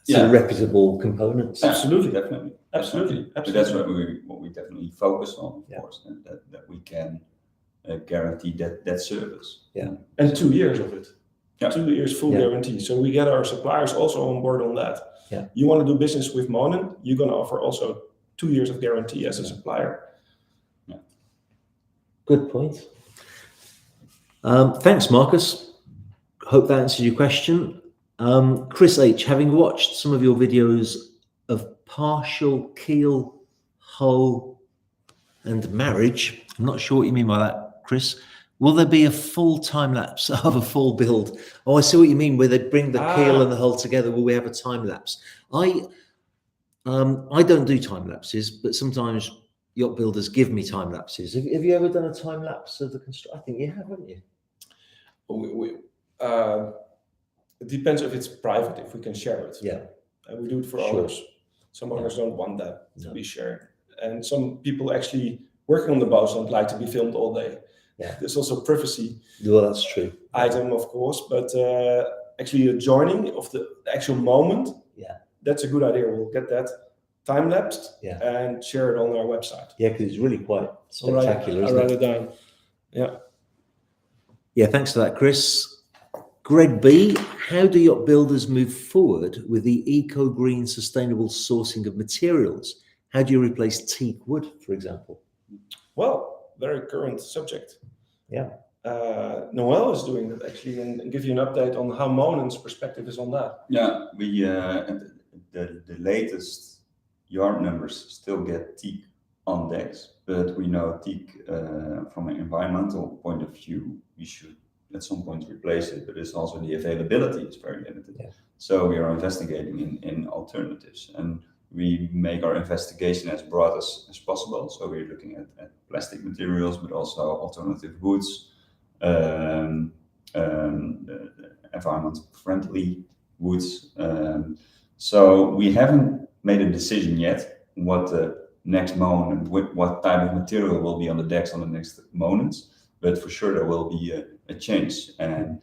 reputable components. Absolutely, definitely. Absolutely. But that's what we definitely focus on, of course, and that we can guarantee that service. Yeah. And 2 years of it. Yeah. 2 years full guarantee. So we get our suppliers also on board on that. Yeah. You want to do business with Moonen, you're going to offer also 2 years of guarantee as a supplier. Yeah. Good point. Thanks, Marcus. Hope that answers your question. Chris H, having watched some of your videos of partial keel, hull, and marriage, I'm not sure what you mean by that, Chris. Will there be a full time lapse of a full build? Oh, I see what you mean, where they bring the keel and the hull together. Will we have a time lapse? I don't do time lapses, but sometimes yacht builders give me time lapses. Have you ever done a time lapse of the construction? I think you have, haven't you? It depends if it's private, if we can share it. Yeah. And we do it for others. Some owners don't want that to be shared. And some people actually working on the boats don't like to be filmed all day. Yeah. There's also privacy. Well, that's true. Item, of course, but actually a joining of the actual moment. Yeah. That's a good idea. We'll get that time lapsed and share it on our website. Yeah, because it's really quite spectacular. I'll write it down. Yeah. Yeah, thanks for that, Chris. Greg B, how do yacht builders move forward with the eco-green sustainable sourcing of materials? How do you replace teak wood, for example? Well, very current subject. Yeah. Noel is doing that actually, and give you an update on how Moonen's perspective is on that. Yeah, we the latest yard numbers still get teak on decks, but we know teak from an environmental point of view, we should at some point replace it, but it's also the availability is very limited. Yeah. So we are investigating in alternatives, and we make our investigation as broad as possible. So we're looking at plastic materials, but also alternative woods, environmental friendly woods. So we haven't made a decision yet what the next Moonen, what type of material will be on the decks on the next Moonens, but for sure there will be a change, and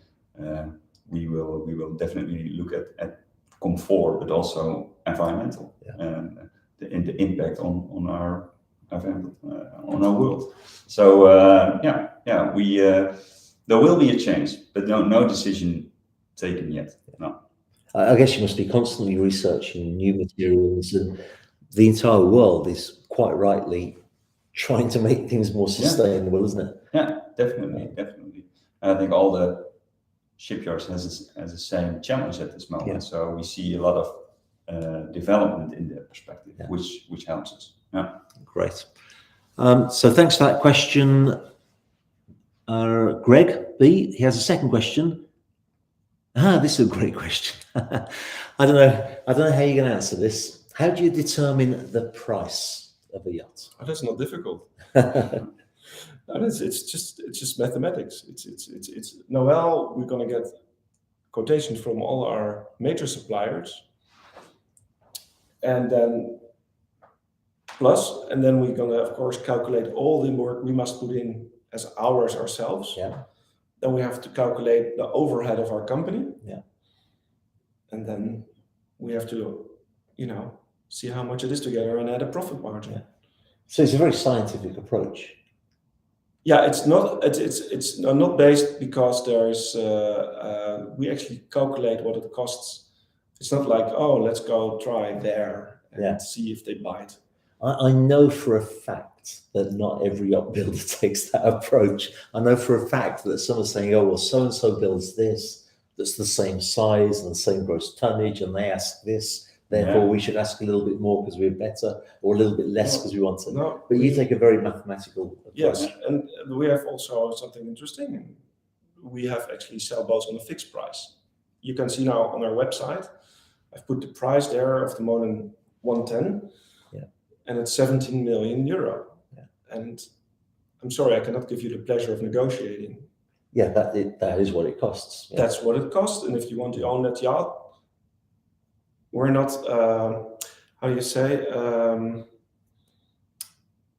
we will definitely look at comfort, but also environmental, and the impact on our world. So there will be a change, but no decision taken yet. No. I guess you must be constantly researching new materials, and the entire world is quite rightly trying to make things more sustainable, isn't it? Yeah, definitely. And I think all the shipyards has the same challenge at this moment. Yeah. So we see a lot of development in that perspective, which helps us. Yeah. Great. So thanks for that question. Greg B, he has a second question. This is a great question. I don't know how you're going to answer this. How do you determine the price of a yacht? Oh, that's not difficult. It's just mathematics. It's Noel. We're going to get quotations from all our major suppliers, and then we're going to, of course, calculate all the work we must put in as hours ourselves. Yeah. Then we have to calculate the overhead of our company. Yeah. And then we have to, see how much it is together and add a profit margin. Yeah. So it's a very scientific approach. Yeah, it's not based because there's we actually calculate what it costs. It's not like, let's go try there and see if they bite. I know for a fact that not every yacht builder takes that approach. I know for a fact that someone's saying, so-and-so builds this, that's the same size and the same gross tonnage, and they ask this, therefore we should ask a little bit more because we're better, or a little bit less because we want to. No, but you take a very mathematical approach. Yes, and we have also something interesting. We have actually sailboats on a fixed price. You can see now on our website, I've put the price there of the Moonen 110. And it's 17 million euro. Yeah. And I'm sorry, I cannot give you the pleasure of negotiating. Yeah, that is what it costs. Yeah. That's what it costs. And if you want to own that yacht, we're not,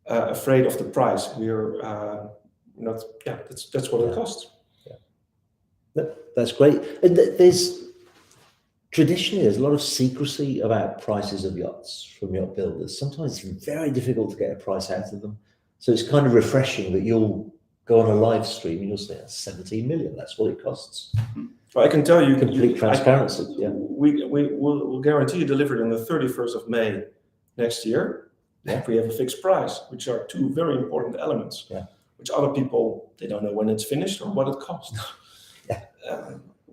afraid of the price. We're not, that's what it costs. Yeah. That's great. And traditionally, there's a lot of secrecy about prices of yachts from yacht builders. Sometimes it's very difficult to get a price out of them. So it's kind of refreshing that you'll go on a live stream and you'll say, 17 million, that's what it costs. Well, I can tell you, complete transparency. We'll guarantee you delivered on the 31st of May next year. If we have a fixed price, which are two very important elements, which other people, they don't know when it's finished or what it costs.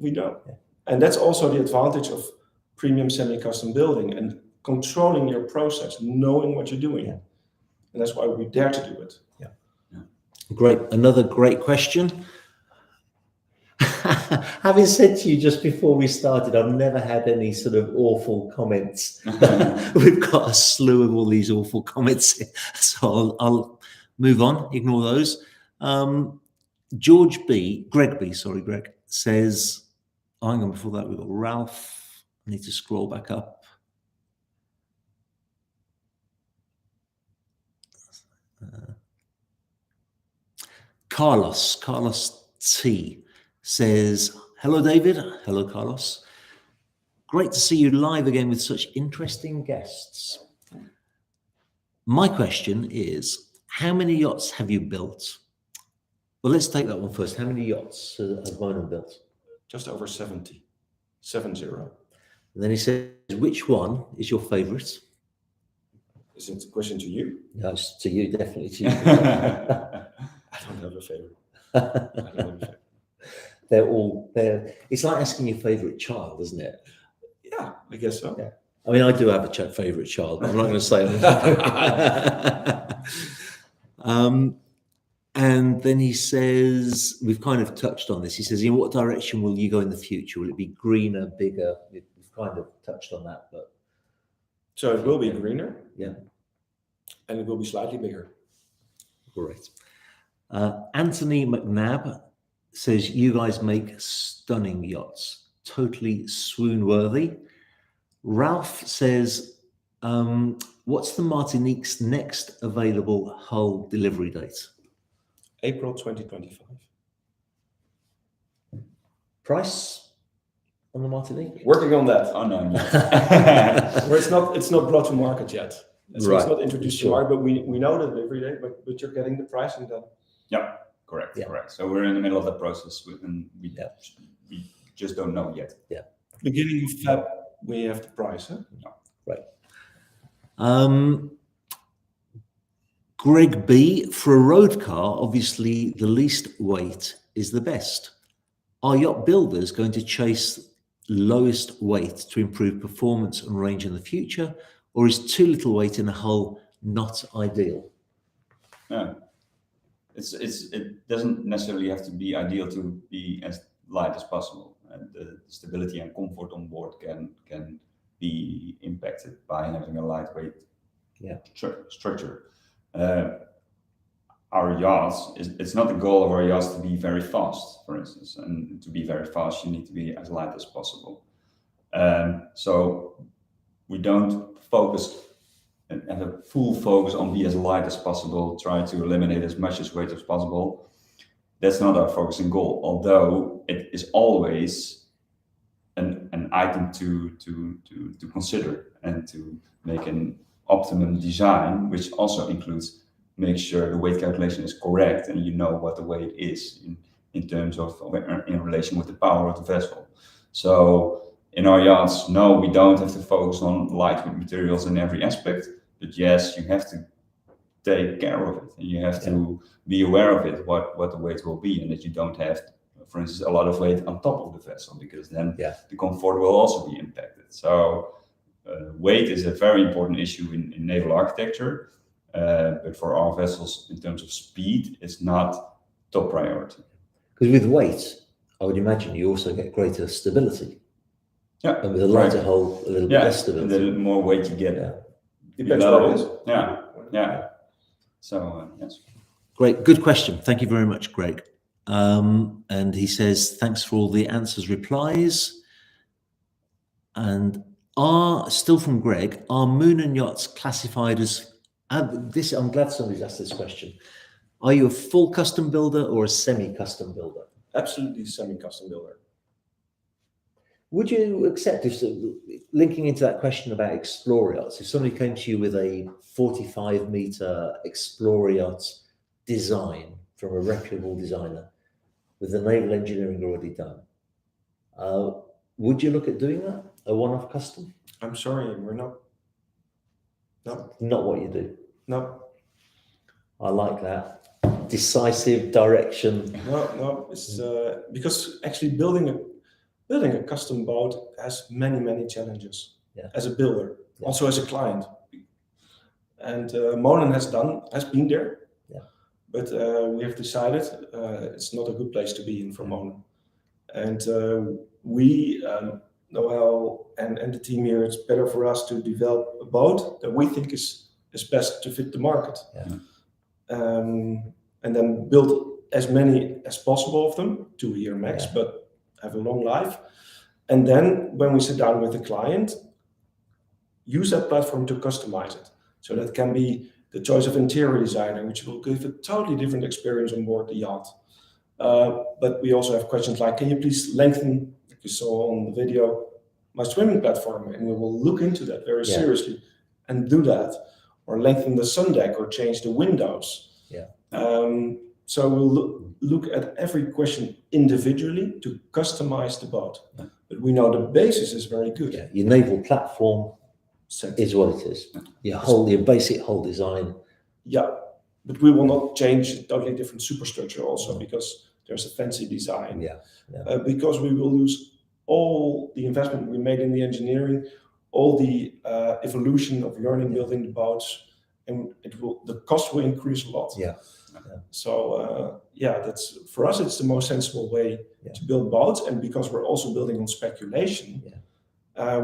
We don't. Yeah. And that's also the advantage of premium semi-custom building and controlling your process, knowing what you're doing. Yeah. And that's why we dare to do it. Yeah. Great. Another great question. Having said to you just before we started, I've never had any sort of awful comments. We've got a slew of all these awful comments here. So I'll move on, ignore those. Greg says, hang on, before that, we've got Ralph. I need to scroll back up. Carlos T says, hello, David. Hello, Carlos. Great to see you live again with such interesting guests. My question is, how many yachts have you built? Well, let's take that one first. How many yachts has Moonen built? Just over 70. 70. And then he says, which one is your favorite? Is it a question to you? No, it's to you, definitely to you. I don't have a favorite. I don't know the fact. It's like asking your favorite child, isn't it? Yeah, I guess so. Yeah. I mean, I do have a favorite child, but I'm not going to say it. And then he says, we've kind of touched on this. He says, in what direction will you go in the future? Will it be greener, bigger? We've kind of touched on that, but. So it will be greener. Yeah. And it will be slightly bigger. Great. Anthony McNabb says, you guys make stunning yachts, totally swoon-worthy. Ralph says, what's the Martinique's next available hull delivery date? April 2025. Price on the Martinique? Working on that. Oh no, Where it's not brought to market yet. So Right, it's not introduced sure. to market, but we know the delivery date, but you're getting the pricing done. Yeah, correct, Yeah. correct. So we're in the middle of that process, and we just don't know yet. Beginning of Feb, we have the price. Huh? Greg B, for a road car, obviously the least weight is the best. Are yacht builders going to chase lowest weight to improve performance and range in the future, or is too little weight in a hull not ideal? No, it doesn't necessarily have to be ideal to be as light as possible, and the stability and comfort on board can be impacted by having a lightweight structure. Our yachts, it's not the goal of our yachts to be very fast, for instance, and to be very fast you need to be as light as possible. So we don't focus and have a full focus on be as light as possible, try to eliminate as much as weight as possible. That's not our focusing goal, although it is always an item to consider and to make an optimum design, which also includes make sure the weight calculation is correct and you know what the weight is in terms of in relation with the power of the vessel. So in our yachts, no, we don't have to focus on lightweight materials in every aspect, but yes, you have to take care of it and you have to be aware of it, what the weight will be, and that you don't have, for instance, a lot of weight on top of the vessel, because then the comfort will also be impacted. So weight is a very important issue in naval architecture, but for our vessels, in terms of speed, it's not top priority. Because with weight, I would imagine you also get greater stability. Yeah, and with a lighter hull, a little bit less stability. The more weight you get, depends what it is. Yeah. So yes. Great, good question. Thank you very much, Greg. And he says, thanks for all the answers, replies. And still from Greg, are Moonen Yachts classified as, I'm glad somebody's asked this question. Are you a full custom builder or a semi-custom builder? Absolutely semi-custom builder. Would you accept, if linking into that question about Explorer yachts, if somebody came to you with a 45-meter Explorer yacht design from a reputable designer with the naval engineering already done, would you look at doing that? A one-off custom? I'm sorry, we're not. No. Not what you do. No. I like that. Decisive direction. No. It's because actually building a custom boat has many challenges as a builder, also as a client. And Moonen has been there, but we have decided it's not a good place to be in for Moonen. And we, Noel and the team here, it's better for us to develop a boat that we think is best to fit the market. And then build as many as possible of them, 2 a year max, but have a long life. And then when we sit down with the client, use that platform to customize it. So that can be the choice of interior designer, which will give a totally different experience on board the yacht. But we also have questions like, can you please lengthen, like you saw on the video, my swimming platform? And we will look into that very seriously and do that. Or lengthen the sun deck or change the windows. So we'll look at every question individually to customize the boat. But we know the basis is very good. Your naval platform is what it is. Your basic hull design. but we will not change a totally different superstructure also because there's a fancy design. Because we will use all the investment we made in the engineering, all the evolution of learning, building the boats, and the cost will increase a lot. So that's for us. It's the most sensible way to build boats, and because we're also building on speculation,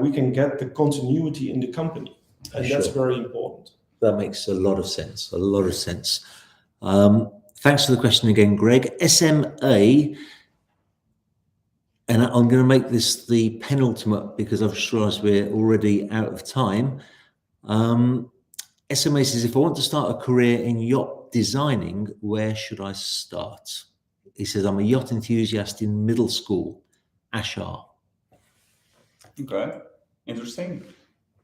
we can get the continuity in the company, and that's very important. That makes a lot of sense. A lot of sense. Thanks for the question again, Greg. SMA, and I'm going to make this the penultimate because I've just realized we're already out of time. SMA says, if I want to start a career in yacht designing, where should I start? He says, I'm a yacht enthusiast in middle school, Ashar. Okay, interesting.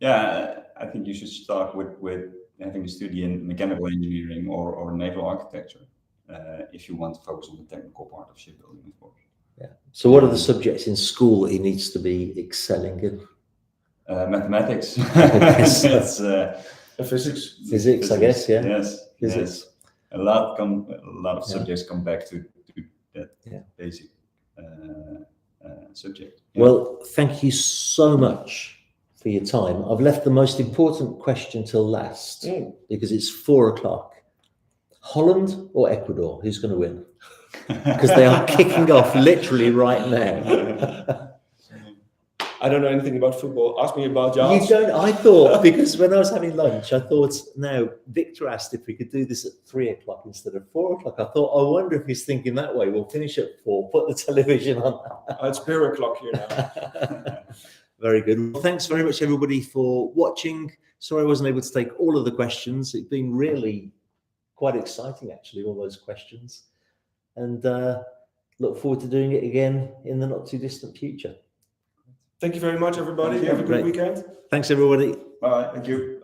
Yeah, I think you should start with having a study in mechanical engineering or naval architecture if you want to focus on the technical part of shipbuilding, of course. So what are the subjects in school that he needs to be excelling in? Mathematics. Physics. Physics, I guess, Yes. Physics. A lot of subjects come back to that basic subject. Well, thank you so much for your time. I've left the most important question till last because it's 4 o'clock. Holland or Ecuador? Who's going to win? Because they are kicking off literally right now. I don't know anything about football. Ask me about yachts. You don't? I thought, because when I was having lunch, I thought, now, Victor asked if we could do this at 3 o'clock instead of 4 o'clock. I thought, I wonder if he's thinking that way. We'll finish at 4, put the television on. It's beer o'clock here now. Very good. Well, thanks very much, everybody, for watching. Sorry I wasn't able to take all of the questions. It's been really quite exciting, actually, all those questions. And look forward to doing it again in the not too distant future. Thank you very much, everybody. Have a great weekend. Thanks, everybody. Bye. Thank you.